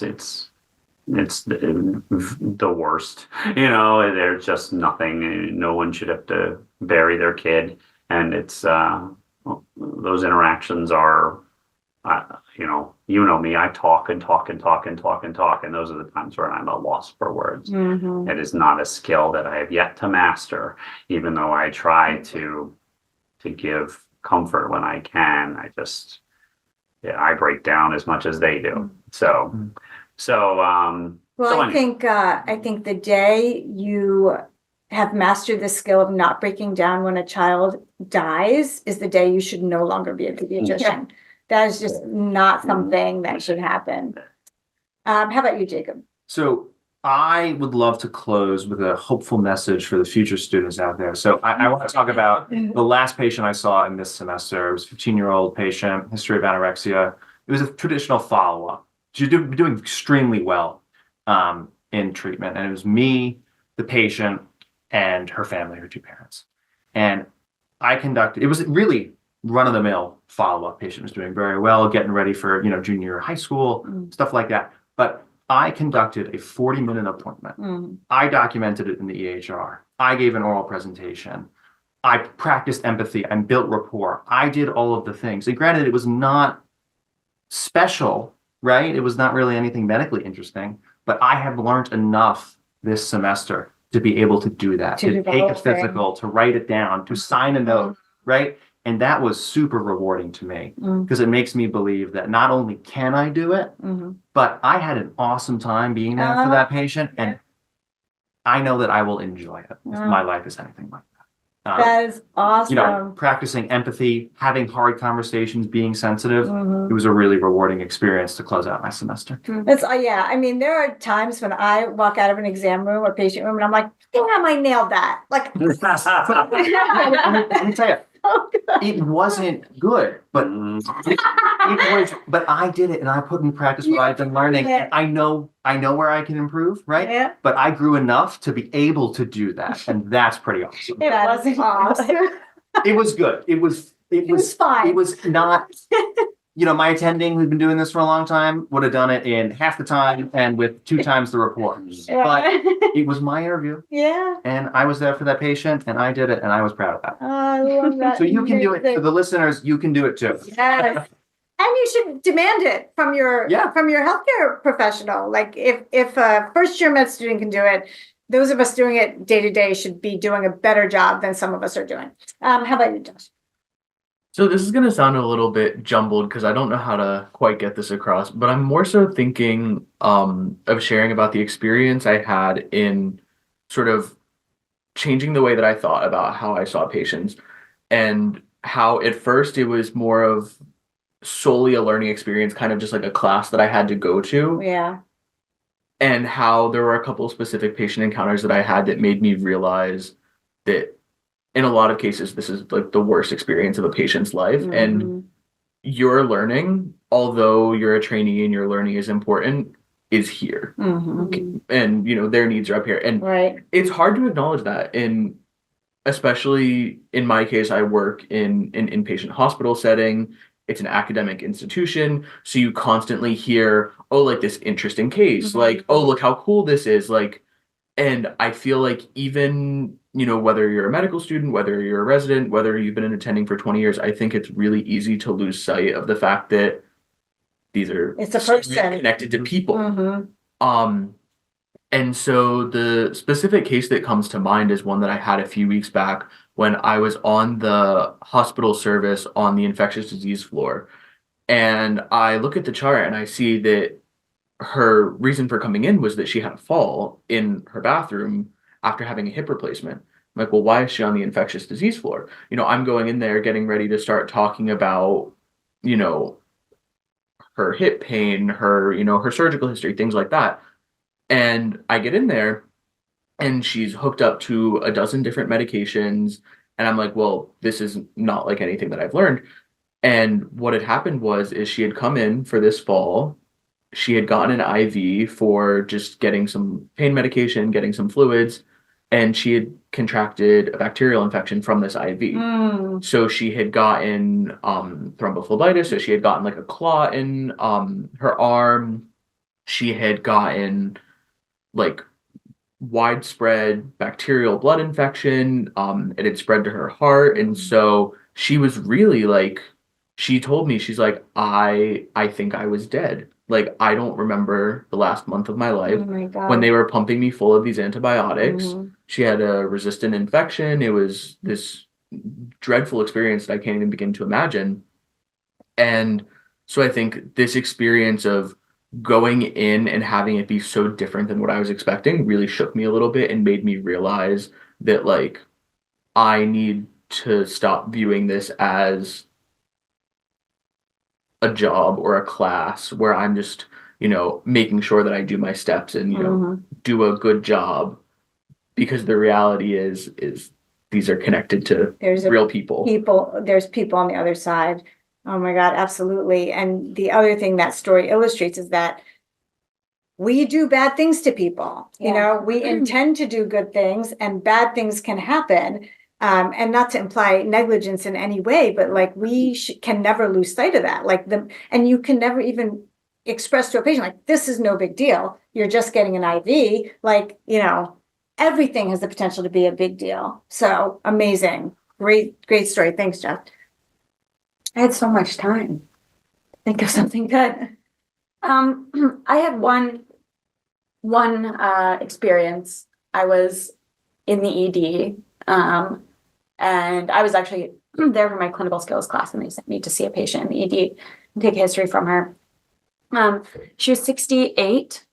the worst. They're just nothing. No one should have to bury their kid. And it's those interactions are, me, I talk and talk and talk and talk and talk. And those are the times where I'm at a loss for words. Mm-hmm. It is not a skill that I have yet to master, even though I try to give comfort when I can. I break down as much as they do. I think the day you have mastered the skill of not breaking down when a child dies is the day you should no longer be a pediatrician. That is just not something that should happen. How about you, Jacob? So I would love to close with a hopeful message for the future students out there. So I want to talk about the last patient I saw in this semester. It was a 15-year-old patient, history of anorexia. It was a traditional follow-up. She's doing extremely well in treatment. And it was me, the patient, and her family, her two parents. And it was really run-of-the-mill follow-up. Patient was doing very well, getting ready for, junior year of high school, stuff like that. But I conducted a 40-minute appointment. I documented it in the EHR. I gave an oral presentation. I practiced empathy and built rapport. I did all of the things. And granted, it was not special, right? It was not really anything medically interesting, but I have learned enough this semester to be able to do that, to take a physical, to write it down, to sign a note, right? And that was super rewarding to me because it makes me believe that not only can I do it, but I had an awesome time being there for that patient. And I know that I will enjoy it if my life is anything like that. That is awesome. Practicing empathy, having hard conversations, being sensitive. It was a really rewarding experience to close out my semester. That's yeah. I mean, there are times when I walk out of an exam room or patient room and I'm like, damn, I nailed that. Like, let me tell you, it wasn't good, but but I did it and I put in practice what I've been learning. Yeah. I know where I can improve, right? Yeah. But I grew enough to be able to do that, and that's pretty awesome. It wasn't awesome. It was good. It was fine. It was not. My attending who's been doing this for a long time would have done it in half the time and with 2 times the report. But it was my interview. Yeah. And I was there for that patient and I did it and I was proud of that. Oh, I love that. So you can do it. For the listeners, you can do it too. Yes. And you should demand it from your healthcare professional. Like if a first-year med student can do it, those of us doing it day to day should be doing a better job than some of us are doing. How about you, Josh? So this is going to sound a little bit jumbled because I don't know how to quite get this across, but I'm more so thinking of sharing about the experience I had in sort of changing the way that I thought about how I saw patients, and how at first it was more of solely a learning experience, kind of just like a class that I had to go to. Yeah. And how there were a couple of specific patient encounters that I had that made me realize that in a lot of cases, this is like the worst experience of a patient's life. And your learning, although you're a trainee and your learning is important, is here. And, their needs are up here. And it's hard to acknowledge that. And especially in my case, I work in an inpatient hospital setting. It's an academic institution. So you constantly hear, oh, like this interesting case, like, oh, look how cool this is. Like, and I feel like even, whether you're a medical student, whether you're a resident, whether you've been an attending for 20 years, I think it's really easy to lose sight of the fact that it's a person connected to people. And so the specific case that comes to mind is one that I had a few weeks back when I was on the hospital service on the infectious disease floor. And I look at the chart and I see that her reason for coming in was that she had a fall in her bathroom after having a hip replacement. I'm like, well, why is she on the infectious disease floor? I'm going in there getting ready to start talking about, her hip pain, her, her surgical history, things like that. And I get in there and she's hooked up to a dozen different medications. And I'm like, well, this is not like anything that I've learned. And what had happened is she had come in for this fall. She had gotten an IV for just getting some pain medication, getting some fluids, and she had contracted a bacterial infection from this IV. So she had gotten thrombophlebitis, so she had gotten like a clot in her arm. She had gotten like widespread bacterial blood infection. It had spread to her heart, and so she was really like, she told me, she's like, I think I was dead. Like, I don't remember the last month of my life when they were pumping me full of these antibiotics. She had a resistant infection. It was this dreadful experience that I can't even begin to imagine. And so I think this experience of going in and having it be so different than what I was expecting really shook me a little bit and made me realize that, like, I need to stop viewing this as a job or a class where I'm just, making sure that I do my steps and, do a good job, because the reality is these are connected to real people. There's people on the other side. Oh my God, absolutely. And the other thing that story illustrates is that we do bad things to people. We intend to do good things, and bad things can happen. And not to imply negligence in any way, but like we can never lose sight of that. And you can never even express to a patient, like, this is no big deal. You're just getting an IV. Everything has the potential to be a big deal. So amazing. Great story. Thanks, Jeff. I had so much time. Think of something good. I had one experience. I was in the ED, and I was actually there for my clinical skills class, and they sent me to see a patient in the ED and take a history from her. She was 68.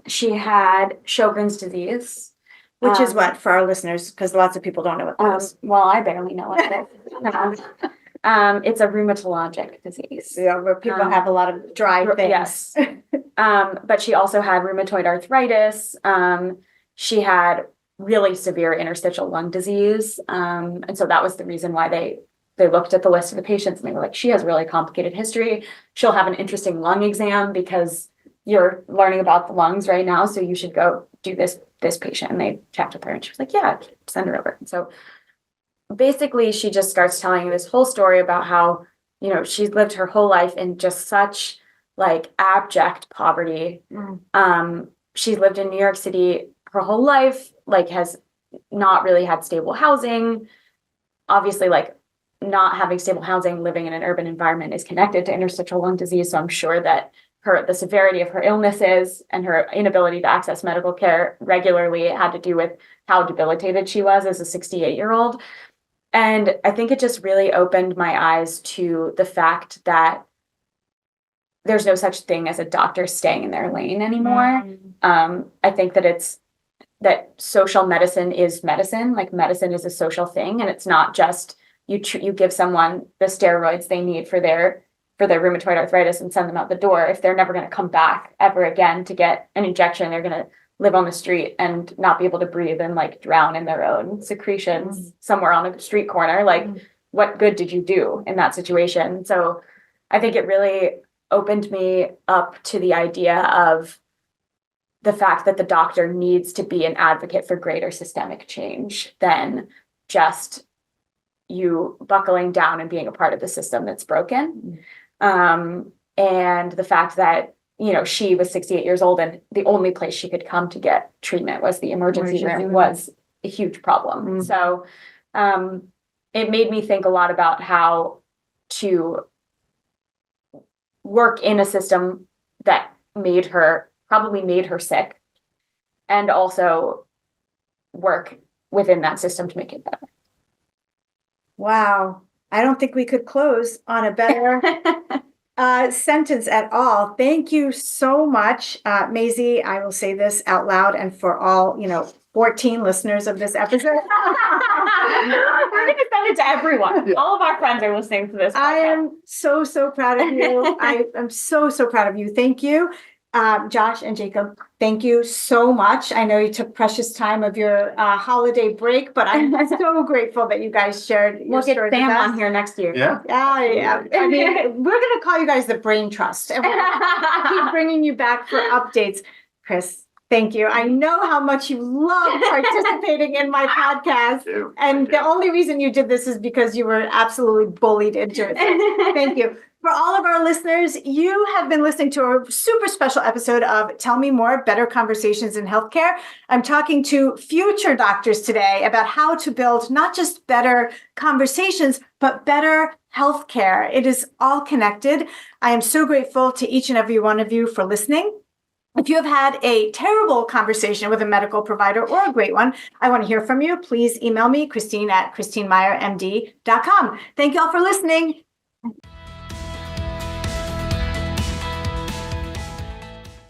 She had Sjogren's disease, Which is what for our listeners, because lots of people don't know what that is. well, I barely know what it is. It's a rheumatologic disease. Yeah, where people have a lot of dry things. Yes. But she also had rheumatoid arthritis. She had really severe interstitial lung disease. And so that was the reason why they looked at the list of the patients, and they were like, she has a really complicated history. She'll have an interesting lung exam because you're learning about the lungs right now. So you should go do this patient. And they checked with her, and she was like, yeah, send her over. And so basically she just starts telling this whole story about how, she's lived her whole life in just such abject poverty. She's lived in New York City her whole life, has not really had stable housing. Obviously, not having stable housing, living in an urban environment is connected to interstitial lung disease. So I'm sure that the severity of her illnesses and her inability to access medical care regularly had to do with how debilitated she was as a 68-year-old. And I think it just really opened my eyes to the fact that there's no such thing as a doctor staying in their lane anymore. I think that social medicine is medicine. Medicine is a social thing, and it's not just you give someone the steroids they need for their rheumatoid arthritis and send them out the door. If they're never going to come back ever again to get an injection, they're going to live on the street and not be able to breathe and drown in their own secretions somewhere on a street corner. What good did you do in that situation? So I think it really opened me up to the idea of the fact that the doctor needs to be an advocate for greater systemic change than just you buckling down and being a part of the system that's broken. And the fact that, she was 68 years old, and the only place she could come to get treatment was the emergency room was a huge problem. So it made me think a lot about how to work in a system that probably made her sick, and also work within that system to make it better. Wow. I don't think we could close on a better sentence at all. Thank you so much, Maisy. I will say this out loud, and for all, 14 listeners of this episode. We're going to send it to everyone. Yeah. All of our friends are listening to this podcast. I am so proud of you. I am so proud of you. Thank you. Josh and Jacob, thank you so much. I know you took precious time of your holiday break, but I'm so grateful that you guys shared your story. We'll get Sam on here next year. Yeah. Yeah. I mean, we're going to call you guys the Brain Trust, and we'll keep bringing you back for updates. Chris, thank you. I know how much you love participating in my podcast, and the only reason you did this is because you were absolutely bullied into it. So thank you. For all of our listeners, you have been listening to a super special episode of Tell Me More, Better Conversations in Healthcare. I'm talking to future doctors today about how to build not just better conversations, but better healthcare. It is all connected. I am so grateful to each and every one of you for listening. If you have had a terrible conversation with a medical provider or a great one, I want to hear from you. Please email me, Christine@ChristineMeyerMD.com. Thank you all for listening.